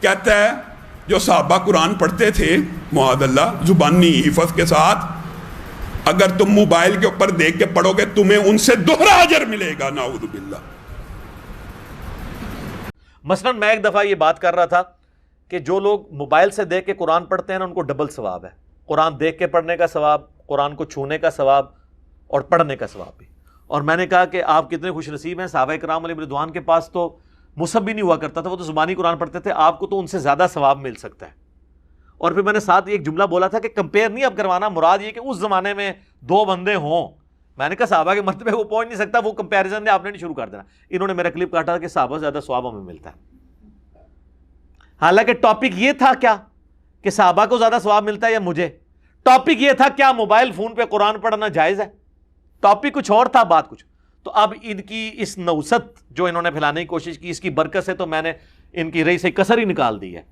کہتا ہے جو صحابہ قرآن پڑھتے تھے معاذ اللہ زبانی حفظ کے ساتھ، اگر تم موبائل کے اوپر دیکھ کے پڑھو گے تمہیں ان سے دوہرا اجر ملے گا، نعوذ باللہ۔ مثلاً میں ایک دفعہ یہ بات کر رہا تھا کہ جو لوگ موبائل سے دیکھ کے قرآن پڑھتے ہیں نا، ان کو ڈبل ثواب ہے، قرآن دیکھ کے پڑھنے کا ثواب، قرآن کو چھونے کا ثواب اور پڑھنے کا ثواب بھی۔ اور میں نے کہا کہ آپ کتنے خوش نصیب ہیں، صحابہ کرام علیہ رضوان کے پاس تو مصحف بھی نہیں ہوا کرتا تھا، وہ تو زبانی قرآن پڑھتے تھے، آپ کو تو ان سے زیادہ ثواب مل سکتا ہے۔ اور پھر میں نے ساتھ ایک جملہ بولا تھا کہ کمپیئر نہیں اب کروانا، مراد یہ کہ اس زمانے میں دو بندے ہوں، میں نے کہا صحابہ کے مرتبے وہ پہنچ نہیں سکتا، وہ کمپیریزن آپ نے نہیں شروع کر دینا۔ انہوں نے میرا کلپ کاٹا کہ صحابہ سے زیادہ ثواب ہمیں ملتا ہے، حالانکہ ٹاپک یہ تھا کیا کہ صحابہ کو زیادہ ثواب ملتا ہے یا مجھے؟ ٹاپک یہ تھا کیا موبائل فون پہ قرآن پڑھنا جائز ہے؟ ٹاپک کچھ اور تھا، بات کچھ۔ تو اب ان کی اس نوست جو انہوں نے پھیلانے کی کوشش کی، اس کی برکت سے تو میں نے ان کی رئی سے کسر ہی نکال دی ہے۔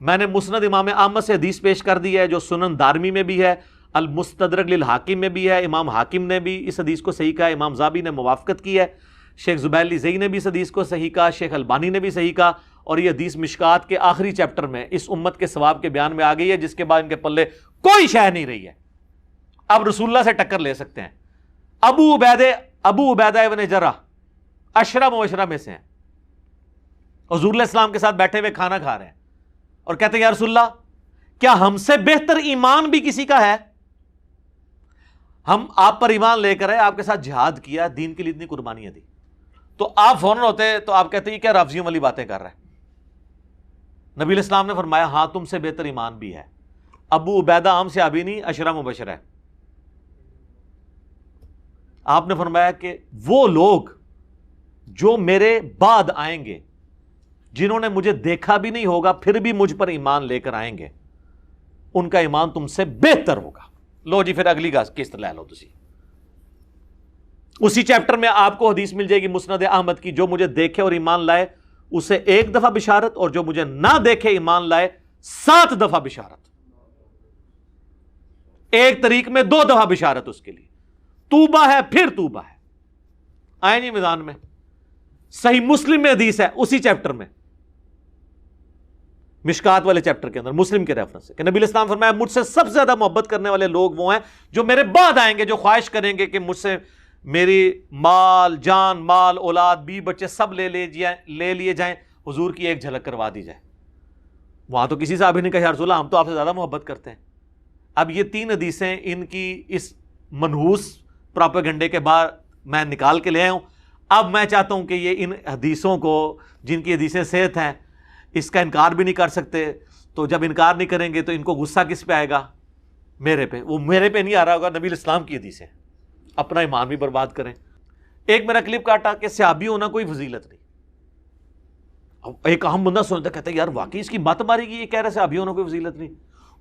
میں نے مسند امام احمد سے حدیث پیش کر دی ہے جو سنن دارمی میں بھی ہے، المستدرک للحاکم میں بھی ہے، امام حاکم نے بھی اس حدیث کو صحیح کہا، امام زابی نے موافقت کی ہے، شیخ زبیر علی زئی نے بھی اس حدیث کو صحیح کہا، شیخ البانی نے بھی صحیح کہا، اور یہ حدیث مشکات کے آخری چیپٹر میں اس امت کے ثواب کے بیان میں آ گئی ہے، جس کے بعد ان کے پلے کوئی شے نہیں رہی ہے۔ اب رسول اللہ سے ٹکر لے سکتے ہیں۔ ابو عبیدہ ابن جرح عشرہ مبشرہ میں سے ہیں، حضور علیہ السلام کے ساتھ بیٹھے ہوئے کھانا کھا رہے ہیں اور کہتے ہیں یا رسول اللہ کیا ہم سے بہتر ایمان بھی کسی کا ہے؟ ہم آپ پر ایمان لے کر آئے، آپ کے ساتھ جہاد کیا، دین کے لیے اتنی قربانیاں دی، تو آپ فوراً ہوتے تو آپ کہتے ہیں کیا رافضیوں والی باتیں کر رہے ہیں؟ نبی علیہ السلام نے فرمایا ہاں تم سے بہتر ایمان بھی ہے۔ ابو عبیدہ عام صحابی نہیں، عشرہ مبشرہ ہے۔ آپ نے فرمایا کہ وہ لوگ جو میرے بعد آئیں گے، جنہوں نے مجھے دیکھا بھی نہیں ہوگا پھر بھی مجھ پر ایمان لے کر آئیں گے، ان کا ایمان تم سے بہتر ہوگا۔ لو جی پھر اگلی قسط لے لو تسی۔ اسی چیپٹر میں آپ کو حدیث مل جائے گی مسند احمد کی، جو مجھے دیکھے اور ایمان لائے اسے 1 دفعہ بشارت، اور جو مجھے نہ دیکھے ایمان لائے 7 دفعہ بشارت۔ ایک طریق میں 2 دفعہ بشارت اس کے لیے، توبہ ہے پھر توبہ ہے۔ آئیں جی میدان میں، صحیح مسلم میں حدیث ہے اسی چیپٹر میں، مشکات والے چیپٹر کے اندر مسلم کے ریفرنس سے، کہ نبی علیہ السلام فرمایا مجھ سے سب سے زیادہ محبت کرنے والے لوگ وہ ہیں جو میرے بعد آئیں گے، جو خواہش کریں گے کہ مجھ سے میری مال، جان، مال، اولاد، بی بچے سب لے لیے جائیں، حضور کی ایک جھلک کروا دی جائے۔ وہاں تو کسی صحابی نے کہا یا رسول اللہ ہم تو آپ سے زیادہ محبت کرتے ہیں۔ اب یہ 3 حدیثیں ان کی اس منحوس پراپیگنڈے کے بعد میں نکال کے لے آیا ہوں۔ اب میں چاہتا ہوں کہ یہ ان حدیثوں کو، جن کی حدیثیں صحت ہیں، اس کا انکار بھی نہیں کر سکتے، تو جب انکار نہیں کریں گے تو ان کو غصہ کس پہ آئے گا؟ میرے پہ۔ وہ میرے پہ نہیں آ رہا ہوگا، نبی علیہ السلام کی حدیثیں، اپنا ایمان بھی برباد کریں۔ ایک میرا کلپ کاٹا کہ صحابی ہونا کوئی فضیلت نہیں۔ اب ایک عام بندہ سنتا کہتا ہے یار واقعی اس کی بات ماری گی، یہ کہہ رہے صحابی ہونا کوئی فضیلت نہیں۔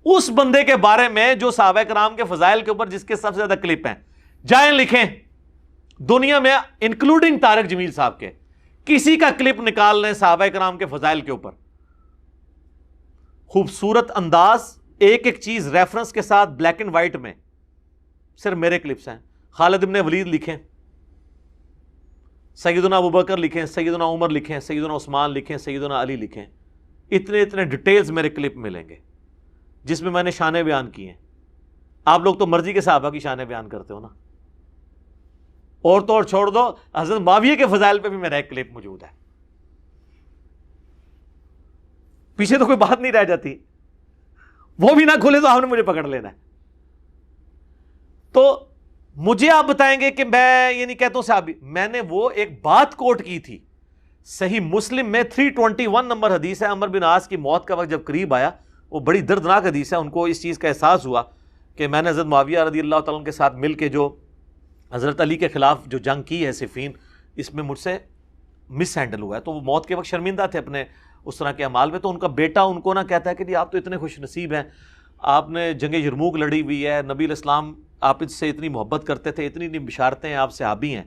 اس بندے کے بارے میں جو صحابہ کرام کے فضائل کے اوپر جس کے سب سے زیادہ کلپ ہیں، جائیں لکھیں دنیا میں انکلوڈنگ طارق جمیل صاحب کے، کسی کا کلپ نکال لیں صحابہ کرام کے فضائل کے اوپر، خوبصورت انداز، ایک ایک چیز ریفرنس کے ساتھ بلیک اینڈ وائٹ میں، صرف میرے کلپس ہیں۔ خالد ابن ولید لکھیں، سیدنا ابوبکر لکھیں، سیدنا عمر لکھیں، سیدنا عثمان لکھیں، سیدنا علی لکھیں، اتنے ڈیٹیلز میرے کلپ ملیں گے جس میں نے شانیں بیان کی ہیں۔ آپ لوگ تو مرضی کے صحابہ کی شانیں بیان کرتے ہو نا، اور تو اور چھوڑ دو، حضرت معاویہ کے فضائل پہ بھی میرا ایک کلپ موجود ہے، پیچھے تو کوئی بات نہیں رہ جاتی، وہ بھی نہ کھولے تو آپ نے مجھے پکڑ لینا ہے۔ تو مجھے آپ بتائیں گے کہ میں یہ نہیں کہتا ہوں صحابی، میں نے وہ ایک بات کوٹ کی تھی، صحیح مسلم میں 321 نمبر حدیث ہے، عمر بن عاص کی موت کا وقت جب قریب آیا، وہ بڑی دردناک حدیث ہے، ان کو اس چیز کا احساس ہوا کہ میں نے حضرت معاویہ رضی اللہ تعالیٰ عنہ کے ساتھ مل کے جو حضرت علی کے خلاف جو جنگ کی ہے صفین، اس میں مجھ سے مس ہینڈل ہوا ہے، تو وہ موت کے وقت شرمندہ تھے اپنے اس طرح کے اعمال میں۔ تو ان کا بیٹا ان کو نہ کہتا ہے کہ جی آپ تو اتنے خوش نصیب ہیں، آپ نے جنگ یرموک لڑی ہوئی ہے، نبی علیہ السلام آپ اس سے اتنی محبت کرتے تھے، اتنی بشارتیں ہیں، آپ صحابی ہیں۔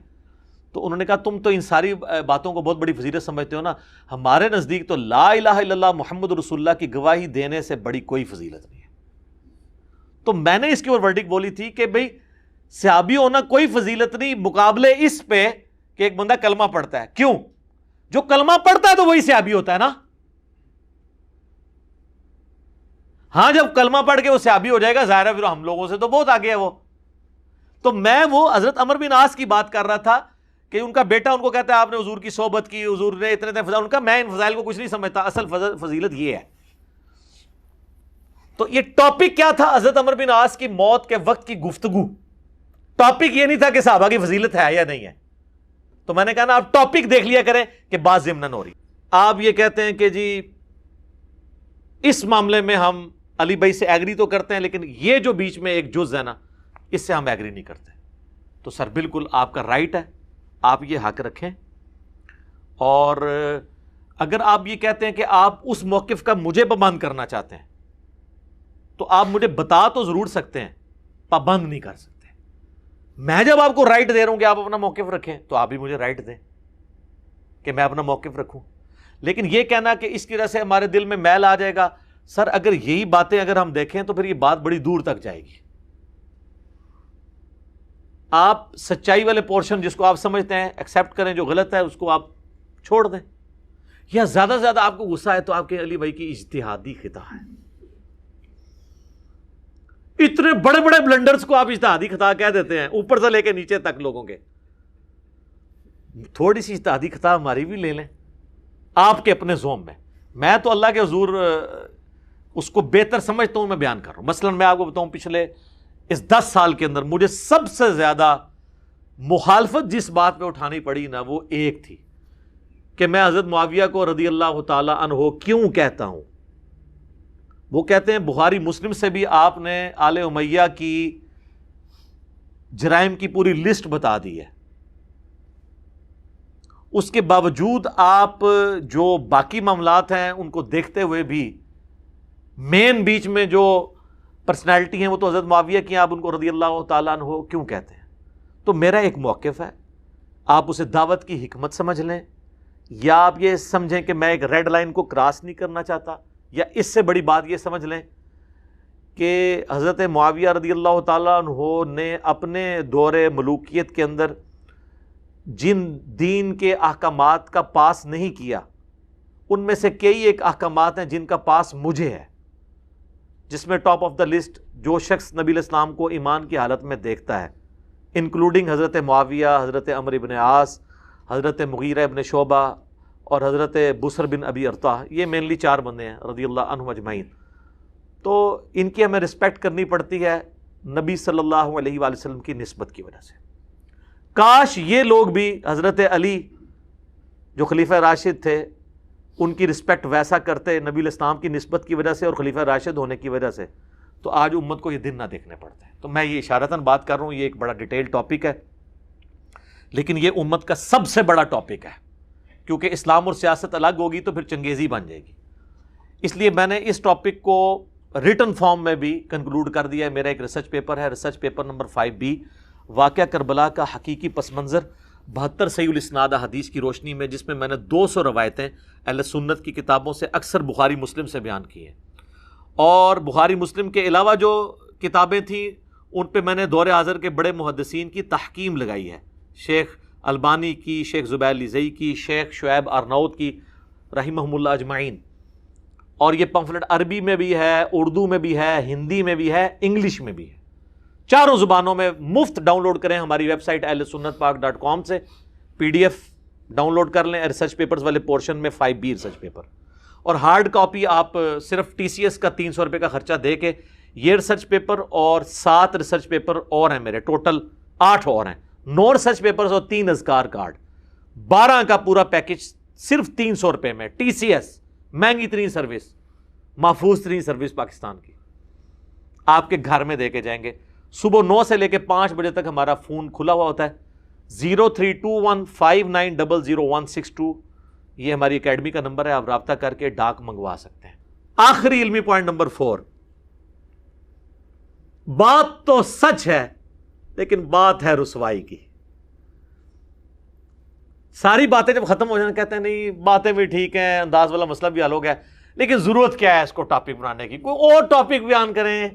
تو انہوں نے کہا تم تو ان ساری باتوں کو بہت بڑی فضیلت سمجھتے ہو نا، ہمارے نزدیک تو لا الہ الا اللہ محمد رسول اللہ کی گواہی دینے سے بڑی کوئی فضیلت نہیں ہے۔ تو میں نے اس کی اور ورڈک بولی تھی کہ بھئی صحابی ہونا کوئی فضیلت نہیں، مقابلے اس پہ کہ ایک بندہ کلمہ پڑھتا ہے۔ کیوں؟ جو کلمہ پڑھتا ہے تو وہی صحابی ہوتا ہے نا۔ ہاں جب کلمہ پڑھ کے وہ صحابی ہو جائے گا ظاہر ہے پھر ہم لوگوں سے تو بہت آگے ہے وہ. تو میں وہ حضرت عمر بن عاص کی بات کر رہا تھا کہ ان کا بیٹا ان کو کہتا ہے آپ نے حضور کی صحبت کی, حضور نے اتنے فضائل, ان کا میں ان فضائل کو کچھ نہیں سمجھتا, اصل فضیلت یہ ہے. تو یہ ٹاپک کیا تھا حضرت عمر بن عاص کی موت کے وقت کی گفتگو. ٹاپک یہ نہیں تھا کہ صحابہ کی فضیلت ہے یا نہیں ہے. تو میں نے کہا نا آپ ٹاپک دیکھ لیا کریں کہ بات ضمناً ہو رہی. آپ یہ کہتے ہیں کہ جی اس معاملے میں ہم علی بھائی سے ایگری تو کرتے ہیں لیکن یہ جو بیچ میں ایک جز ہے نا اس سے ہم ایگری نہیں کرتے. تو سر بالکل آپ کا رائٹ ہے, آپ یہ حق رکھیں. اور اگر آپ یہ کہتے ہیں کہ آپ اس موقف کا مجھے پابند کرنا چاہتے ہیں تو آپ مجھے بتا تو ضرور سکتے ہیں, پابند نہیں کر سکتے. میں جب آپ کو رائٹ دے رہا ہوں کہ آپ اپنا موقف رکھیں تو آپ بھی مجھے رائٹ دیں کہ میں اپنا موقف رکھوں. لیکن یہ کہنا کہ اس کی وجہ سے ہمارے دل میں میل آ جائے گا, سر اگر یہی باتیں اگر ہم دیکھیں تو پھر یہ بات بڑی دور تک جائے گی. آپ سچائی والے پورشن جس کو آپ سمجھتے ہیں ایکسیپٹ کریں, جو غلط ہے اس کو آپ چھوڑ دیں. یا زیادہ سے زیادہ آپ کو غصہ ہے تو آپ کے علی بھائی کی اجتہادی خطا ہے. اتنے بڑے بڑے بلنڈرز کو آپ اجتہادی خطا کہہ دیتے ہیں, اوپر سے لے کے نیچے تک لوگوں کے. تھوڑی سی اجتہادی خطا ہماری بھی لے لیں آپ کے اپنے زوم میں. میں تو اللہ کے حضور اس کو بہتر سمجھتا ہوں, میں بیان کر رہا ہوں. مثلا میں آپ کو بتاؤں پچھلے اس 10 سال کے اندر مجھے سب سے زیادہ مخالفت جس بات پہ اٹھانی پڑی نا وہ ایک تھی کہ میں حضرت معاویہ کو رضی اللہ تعالی عنہ کیوں کہتا ہوں. وہ کہتے ہیں بخاری مسلم سے بھی آپ نے آل امیہ کی جرائم کی پوری لسٹ بتا دی ہے, اس کے باوجود آپ جو باقی معاملات ہیں ان کو دیکھتے ہوئے بھی مین بیچ میں جو پرسنالٹی ہیں وہ تو حضرت معاویہ کی, آپ ان کو رضی اللہ تعالیٰ عنہ کیوں کہتے ہیں. تو میرا ایک موقف ہے, آپ اسے دعوت کی حکمت سمجھ لیں یا آپ یہ سمجھیں کہ میں ایک ریڈ لائن کو کراس نہیں کرنا چاہتا, یا اس سے بڑی بات یہ سمجھ لیں کہ حضرت معاویہ رضی اللہ تعالیٰ عنہ نے اپنے دور ملوکیت کے اندر جن دین کے احکامات کا پاس نہیں کیا ان میں سے کئی ایک احکامات ہیں جن کا پاس مجھے ہے, جس میں ٹاپ آف دا لسٹ جو شخص نبی الاسلام کو ایمان کی حالت میں دیکھتا ہے, انکلوڈنگ حضرت معاویہ, حضرت عمرو بن عاص, حضرت مغیرہ ابن شعبہ اور حضرت بصر بن ابی ارطاح, یہ مینلی 4 بندے ہیں رضی اللہ عنہم اجمعین. تو ان کی ہمیں رسپیکٹ کرنی پڑتی ہے نبی صلی اللہ علیہ وآلہ وسلم کی نسبت کی وجہ سے. کاش یہ لوگ بھی حضرت علی جو خلیفہ راشد تھے ان کی رسپیکٹ ویسا کرتے نبی الاسلام کی نسبت کی وجہ سے اور خلیفہ راشد ہونے کی وجہ سے, تو آج امت کو یہ دن نہ دیکھنے پڑتے ہیں. تو میں یہ اشارتاً بات کر رہا ہوں, یہ ایک بڑا ڈیٹیل ٹاپک ہے لیکن یہ امت کا سب سے بڑا ٹاپک ہے, کیونکہ اسلام اور سیاست الگ ہوگی تو پھر چنگیزی بن جائے گی. اس لیے میں نے اس ٹاپک کو ریٹن فارم میں بھی کنکلوڈ کر دیا ہے. میرا ایک ریسرچ پیپر ہے, ریسرچ پیپر نمبر 5B, واقعہ کربلا کا حقیقی پس منظر 72 صحیح الاسناد حدیث کی روشنی میں, جس میں میں نے 200 روایتیں اہل سنت کی کتابوں سے اکثر بخاری مسلم سے بیان کی ہیں. اور بخاری مسلم کے علاوہ جو کتابیں تھیں ان پہ میں نے دور حاضر کے بڑے محدثین کی تحکیم لگائی ہے, شیخ البانی کی, شیخ زبیر لیزئی کی, شیخ شعیب ارناؤت کی رحمہم اللہ اجمعین. اور یہ پمفلٹ عربی میں بھی ہے, اردو میں بھی ہے, ہندی میں بھی ہے, انگلش میں بھی ہے, 4 زبانوں میں مفت ڈاؤن لوڈ کریں ہماری ویب سائٹ ahlsunnatpak.com سے, PDF ڈاؤن لوڈ کر لیں ریسرچ پیپرز والے پورشن میں 5B ریسرچ پیپر. اور ہارڈ کاپی آپ صرف TCS کا 300 روپے کا خرچہ دے کے یہ ریسرچ پیپر اور 7 ریسرچ پیپر اور ہیں میرے, ٹوٹل 8 اور ہیں, 9 ریسرچ پیپرز اور 3 اذکار کارڈ, 12 کا پورا پیکج صرف 300 روپے میں. TCS مہنگی ترین سروس, محفوظ ترین سروس پاکستان کی, آپ کے گھر میں دے کے جائیں گے. صبح 9 سے لے کے 5 بجے تک ہمارا فون کھلا ہوا ہوتا ہے. 0321590162 یہ ہماری اکیڈمی کا نمبر ہے, آپ رابطہ کر کے ڈاک منگوا سکتے ہیں. آخری علمی پوائنٹ نمبر 4, بات تو سچ ہے لیکن بات ہے رسوائی کی. ساری باتیں جب ختم ہو جانا کہتے ہیں نہیں باتیں بھی ٹھیک ہیں, انداز والا مسئلہ بھی حل ہو گیا, لیکن ضرورت کیا ہے اس کو ٹاپک بنانے کی, کوئی اور ٹاپک بیان کریں.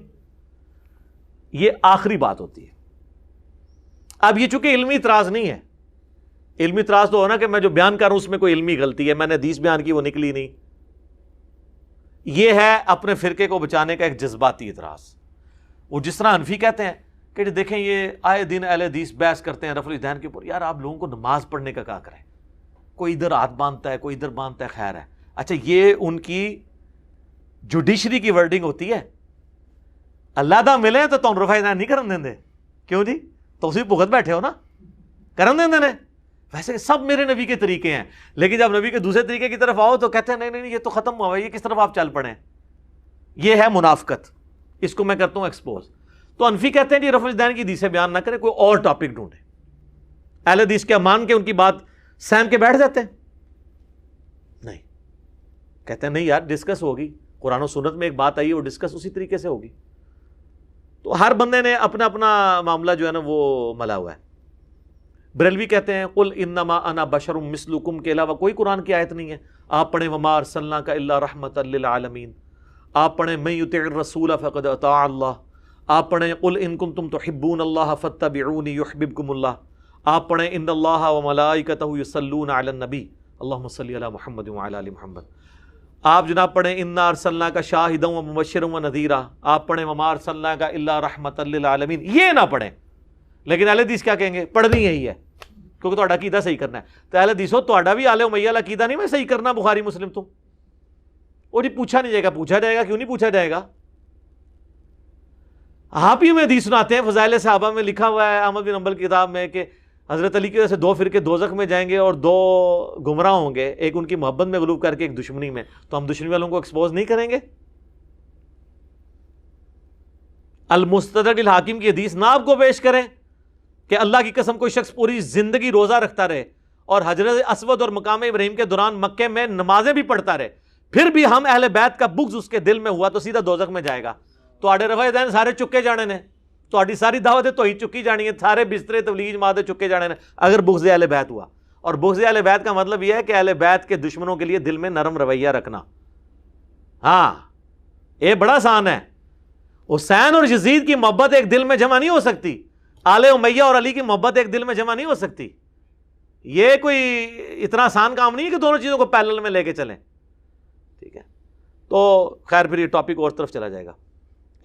یہ آخری بات ہوتی ہے. اب یہ چونکہ علمی اعتراض نہیں ہے, علمی اعتراض تو ہونا کہ میں جو بیان کر رہا ہوں اس میں کوئی علمی غلطی ہے, میں نے حدیث بیان کی وہ نکلی نہیں. یہ ہے اپنے فرقے کو بچانے کا ایک جذباتی اعتراض. وہ جس طرح حنفی کہتے ہیں کہ دیکھیں یہ آئے دن اہل حدیث بحث کرتے ہیں رفع الیدین کے اوپر. یار آپ لوگوں کو نماز پڑھنے کا کیا کریں, کوئی ادھر ہاتھ باندھتا ہے کوئی ادھر باندھتا ہے, خیر ہے. اچھا یہ ان کی جوڈیشری کی ورڈنگ ہوتی ہے, علیحدہ ملے تو تم رفع الیدین نہیں کرن دیں. کیوں جی, تو اسی بھگت بیٹھے ہو نا, کرن دیں نے. ویسے سب میرے نبی کے طریقے ہیں, لیکن جب نبی کے دوسرے طریقے کی طرف آؤ تو کہتے ہیں نہیں یہ تو ختم ہوا, یہ کس طرف آپ چل پڑے. یہ ہے منافقت, اس کو میں کرتا ہوں ایکسپوز. تو حنفی کہتے ہیں جی رفع الیدین کی حدیثیں بیان نہ کریں, کوئی اور ٹاپک ڈھونڈیں. اہل حدیث کے مان کے ان کی بات سہم کے بیٹھ جاتے ہیں. نہیں, کہتے ہیں نہیں یار ڈسکس ہوگی, قرآن و سنت میں ایک بات آئی ہے وہ ڈسکس اسی طریقے سے ہوگی. تو ہر بندے نے اپنا اپنا معاملہ جو ہے نا وہ ملا ہوا ہے. بریلوی کہتے ہیں قل انما انا بشر مثلکم کے علاوہ کوئی قرآن کی آیت نہیں ہے. آپ پڑھیں وما ارسلناک الا رحمۃ للعالمین. آپ پڑھیں من یطع الرسول فقد اطاع اللہ. آپ پڑھیں قل ان کنتم تحبون اللہ فاتبعونی یحببکم اللہ. آپ پڑھیں ان اللہ وملائکتہ یصلون علی النبی اللہم صلی علی محمد وعلی آل محمد. آپ جناب پڑھیں انا ارسلناک شاہدا ومبشرا ونذیرا. آپ پڑھیں وما ارسلناک الا رحمۃ للعالمین. یہ نہ پڑھیں, لیکن اہل حدیث کیا کہیں گے, پڑھنی یہی ہے کیونکہ تہاڈا عقیدہ صحیح کرنا ہے. تو اہل حدیثو تہاڈا بھی آل امیہ والا عقیدہ نہیں میں صحیح کرنا بخاری مسلم تو. وہ جی پوچھا نہیں جائے گا, پوچھا جائے گا, کیوں نہیں پوچھا جائے گا. آپ ہی میں حدیث سناتے ہیں, فضائل صحابہ میں لکھا ہوا ہے احمد بن حنبل کی کتاب میں کہ حضرت علی کی وجہ سے 2 فرقے دوزخ میں جائیں گے اور 2 گمراہ ہوں گے, ایک ان کی محبت میں غلوب کر کے ایک دشمنی میں. تو ہم دشمنی والوں کو ایکسپوز نہیں کریں گے. المستدرک الحاکم کی حدیث نہ آپ کو پیش کریں کہ اللہ کی قسم کوئی شخص پوری زندگی روزہ رکھتا رہے اور حجر اسود اور مقام ابراہیم کے دوران مکے میں نمازیں بھی پڑھتا رہے, پھر بھی ہم اہل بیت کا بغض اس کے دل میں ہوا تو سیدھا دوزخ میں جائے گا. تو آڑے رفع الیدین سارے چکے جانے نے, تو آڑی ساری دعوتیں تو ہی چکی جانی ہے, سارے بسترے تبلیغ جماعتیں چکے جانے نے اگر بغض اہل بیت ہوا. اور بغض اہل بیت کا مطلب یہ ہے کہ اہل بیت کے دشمنوں کے لیے دل میں نرم رویہ رکھنا. ہاں یہ بڑا آسان ہے. حسین اور یزید کی محبت ایک دل میں جمع نہیں ہو سکتی, آل امیہ اور علی کی محبت ایک دل میں جمع نہیں ہو سکتی. یہ کوئی اتنا آسان کام نہیں ہے کہ دونوں چیزوں کو پیرلل میں لے کے چلیں. ٹھیک ہے, تو خیر پھر یہ ٹاپک اور طرف چلا جائے گا.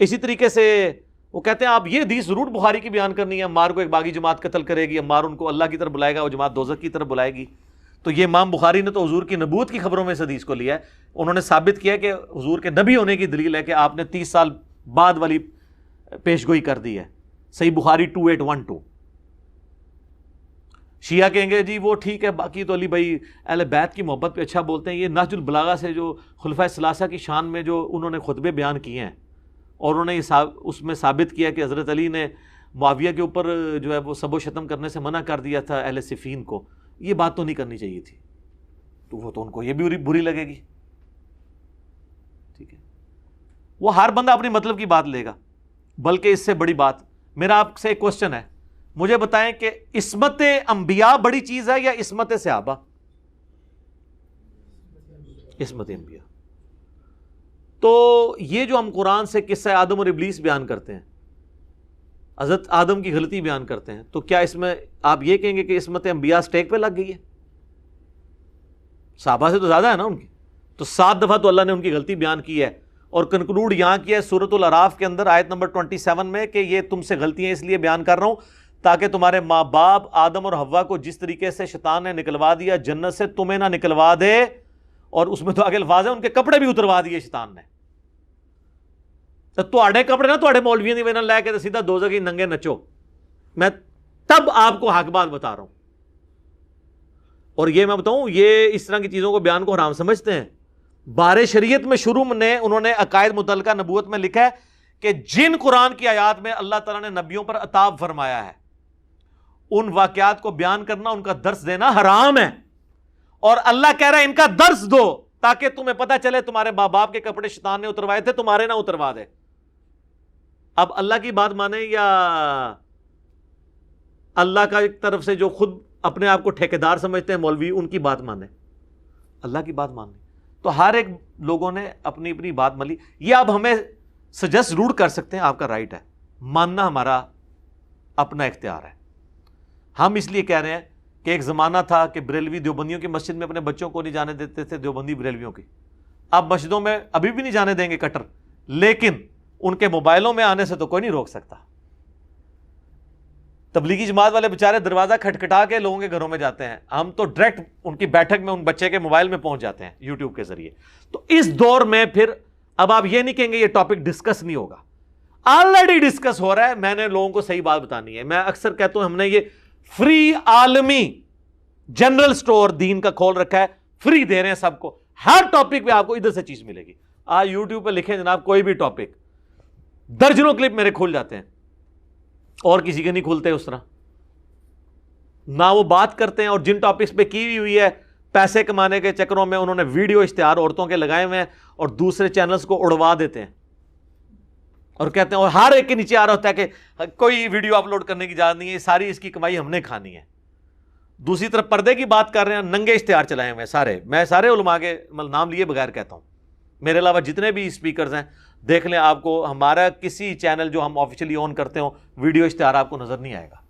اسی طریقے سے وہ کہتے ہیں آپ یہ حدیث ضرور بخاری کی بیان کرنی ہے, عمار کو ایک باغی جماعت قتل کرے گی, عمار ان کو اللہ کی طرف بلائے گا, وہ جماعت دوزخ کی طرف بلائے گی. تو یہ امام بخاری نے تو حضور کی نبوت کی خبروں میں اس حدیث کو لیا ہے. انہوں نے ثابت کیا کہ حضور کے نبی ہونے کی دلیل ہے کہ آپ نے 30 سال بعد والی پیشگوئی کر دی ہے. صحیح بخاری 2812. شیعہ کہیں گے جی وہ ٹھیک ہے, باقی تو علی بھائی اہل بیت کی محبت پہ اچھا بولتے ہیں. یہ نہج البلاغہ سے جو خلفائے ثلاثہ کی شان میں جو انہوں نے خطبے بیان کیے ہیں اور انہوں نے اس میں ثابت کیا کہ حضرت علی نے معاویہ کے اوپر جو ہے وہ سب و شتم کرنے سے منع کر دیا تھا اہل صفین کو, یہ بات تو نہیں کرنی چاہیے تھی. تو وہ تو ان کو یہ بھی بری لگے گی. ٹھیک ہے, وہ ہر بندہ اپنی مطلب کی بات لے گا. بلکہ اس سے بڑی بات میرا آپ سے ایک کوسچن ہے, مجھے بتائیں کہ عصمت انبیاء بڑی چیز ہے یا عصمت صحابہ؟ عصمت انبیاء. تو یہ جو ہم قرآن سے قصہ آدم اور ابلیس بیان کرتے ہیں, حضرت آدم کی غلطی بیان کرتے ہیں, تو کیا اس میں آپ یہ کہیں گے کہ عصمت انبیاء سٹیک پہ لگ گئی ہے؟ صحابہ سے تو زیادہ ہے نا ان کی. تو 7 دفعہ تو اللہ نے ان کی غلطی بیان کی ہے اور کنکلوڈ یہاں کیا ہے سورۃ الاعراف کے اندر آیت نمبر 27 میں کہ یہ تم سے غلطیاں اس لیے بیان کر رہا ہوں تاکہ تمہارے ماں باپ آدم اور حوا کو جس طریقے سے شیطان نے نکلوا دیا جنت سے, تمہیں نہ نکلوا دے. اور اس میں تو آگے الفاظ ہیں ان کے کپڑے بھی اتروا دیے شیطان نے. تو آڑے کپڑے نا تو مولویوں کی وجہ لے کے سیدھا دوزخ ہی ننگے نچو. میں تب آپ کو حق بات بتا رہا ہوں. اور یہ میں بتاؤں, یہ اس طرح کی چیزوں کو بیان کو حرام سمجھتے ہیں. بار شریعت میں شروع میں انہوں نے عقائد متعلقہ نبوت میں لکھا ہے کہ جن قرآن کی آیات میں اللہ تعالیٰ نے نبیوں پر عطاب فرمایا ہے ان واقعات کو بیان کرنا, ان کا درس دینا حرام ہے. اور اللہ کہہ رہا ہے ان کا درس دو تاکہ تمہیں پتہ چلے تمہارے باپ باپ کے کپڑے شیطان نے اتروائے تھے, تمہارے نہ اتروا دے. اب اللہ کی بات مانیں یا اللہ کا ایک طرف سے جو خود اپنے آپ کو ٹھیکیدار سمجھتے ہیں مولوی, ان کی بات مانیں, اللہ کی بات مانیں. تو ہر ایک لوگوں نے اپنی اپنی بات مان لی. یہ اب ہمیں سجیسٹ ضرور کر سکتے ہیں, آپ کا رائٹ ہے, ماننا ہمارا اپنا اختیار ہے. ہم اس لیے کہہ رہے ہیں کہ ایک زمانہ تھا کہ بریلوی دیوبندیوں کی مسجد میں اپنے بچوں کو نہیں جانے دیتے تھے, دیوبندی بریلویوں کی. آپ مسجدوں میں ابھی بھی نہیں جانے دیں گے کٹر، لیکن ان کے موبائلوں میں آنے سے تو کوئی نہیں روک سکتا۔ تبلیغی جماعت والے بیچارے دروازہ کھٹکھٹا کے لوگوں کے گھروں میں جاتے ہیں، ہم تو ڈائریکٹ ان کی بیٹھک میں ان بچے کے موبائل میں پہنچ جاتے ہیں یوٹیوب کے ذریعے۔ تو اس دور میں پھر اب آپ یہ نہیں کہیں گے یہ ٹاپک ڈسکس نہیں ہوگا، آلریڈی ڈسکس ہو رہا ہے۔ میں نے لوگوں کو صحیح بات بتانی ہے، میں اکثر کہتا ہوں ہم نے یہ فری عالمی جنرل سٹور دین کا کھول رکھا ہے، فری دے رہے ہیں سب کو، ہر ٹاپک پہ آپ کو ادھر سے چیز ملے گی۔ آج یوٹیوب پہ لکھیں جناب کوئی بھی ٹاپک، درجنوں کلپ میرے کھل جاتے ہیں، اور کسی کے نہیں کھلتے اس طرح، نہ وہ بات کرتے ہیں۔ اور جن ٹاپکس پہ کی ہوئی ہے پیسے کمانے کے چکروں میں انہوں نے ویڈیو اشتہار عورتوں کے لگائے ہوئے ہیں اور دوسرے چینلز کو اڑوا دیتے ہیں اور کہتے ہیں، اور ہر ایک کے نیچے آ رہا ہوتا ہے کہ کوئی ویڈیو اپلوڈ کرنے کی اجازت نہیں ہے، ساری اس کی کمائی ہم نے کھانی ہے۔ دوسری طرف پردے کی بات کر رہے ہیں، ننگے اشتہار چلائے ہوئے سارے، میں سارے علماء کے نام لیے بغیر کہتا ہوں، میرے علاوہ جتنے بھی اسپیکرز ہیں دیکھ لیں، آپ کو ہمارا کسی چینل جو ہم آفیشلی آن کرتے ہوں ویڈیو اشتہار آپ کو نظر نہیں آئے گا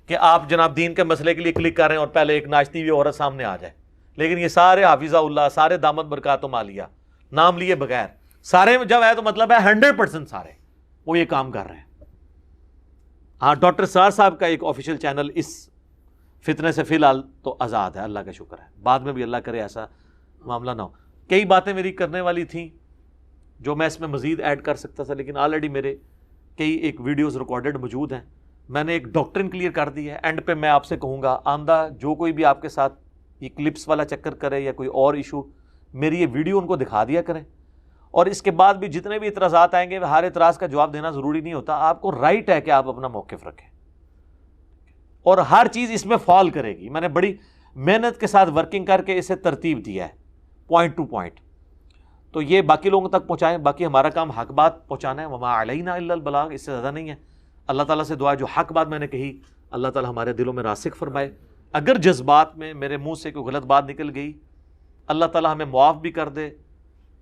کہ آپ جناب دین کے مسئلے کے لیے کلک کر رہے ہیں اور پہلے ایک ناچتی ہوئی عورت سامنے آ جائے۔ لیکن یہ سارے حافظہ اللہ، سارے دامت برکاتہم عالیہ نام لیے بغیر، سارے جب ہے تو مطلب ہے 100% سارے وہ یہ کام کر رہے ہیں۔ ہاں، ڈاکٹر سار صاحب کا ایک آفیشیل چینل اس فتنے سے فی الحال تو آزاد ہے، اللہ کا شکر ہے، بعد میں بھی اللہ کرے ایسا معاملہ نہ ہو۔ کئی باتیں میری کرنے والی تھیں جو میں اس میں مزید ایڈ کر سکتا تھا، لیکن آلریڈی میرے کئی ایک ویڈیوز ریکارڈڈ موجود ہیں، میں نے ایک ڈاکٹرن کلیئر کر دی ہے۔ اینڈ پہ میں آپ سے کہوں گا آندہ جو کوئی بھی آپ کے ساتھ یہ کلپس والا چکر کرے یا کوئی اور ایشو، میری یہ ویڈیو ان کو دکھا دیا کریں، اور اس کے بعد بھی جتنے بھی اعتراضات آئیں گے ہر اعتراض کا جواب دینا ضروری نہیں ہوتا، آپ کو رائٹ ہے کہ آپ اپنا موقف رکھیں، اور ہر چیز اس میں فال کرے گی۔ میں نے بڑی محنت کے ساتھ ورکنگ کر کے اسے ترتیب دیا ہے پوائنٹ ٹو پوائنٹ، تو یہ باقی لوگوں تک پہنچائیں۔ باقی ہمارا کام حق بات پہنچانا ہے، وما علینا الا البلاغ، اس سے زیادہ نہیں ہے۔ اللہ تعالیٰ سے دعا جو حق بات میں نے کہی اللہ تعالیٰ ہمارے دلوں میں راسخ فرمائے، اگر جذبات میں میرے منہ سے کوئی غلط بات نکل گئی اللہ تعالیٰ ہمیں معاف بھی کر دے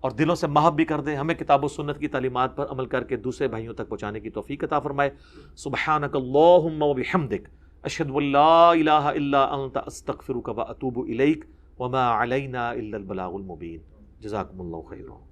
اور دلوں سے محب بھی کر دے، ہمیں کتاب و سنت کی تعلیمات پر عمل کر کے دوسرے بھائیوں تک پہنچانے کی توفیق عطا فرمائے۔ سبحانک اللہم و بحمدک، اشہد ان لا الہ الا انت، استغفرک و اتوب الیک، وما علینا الا البلاغ المبین۔ جزاکم اللہ خیرا۔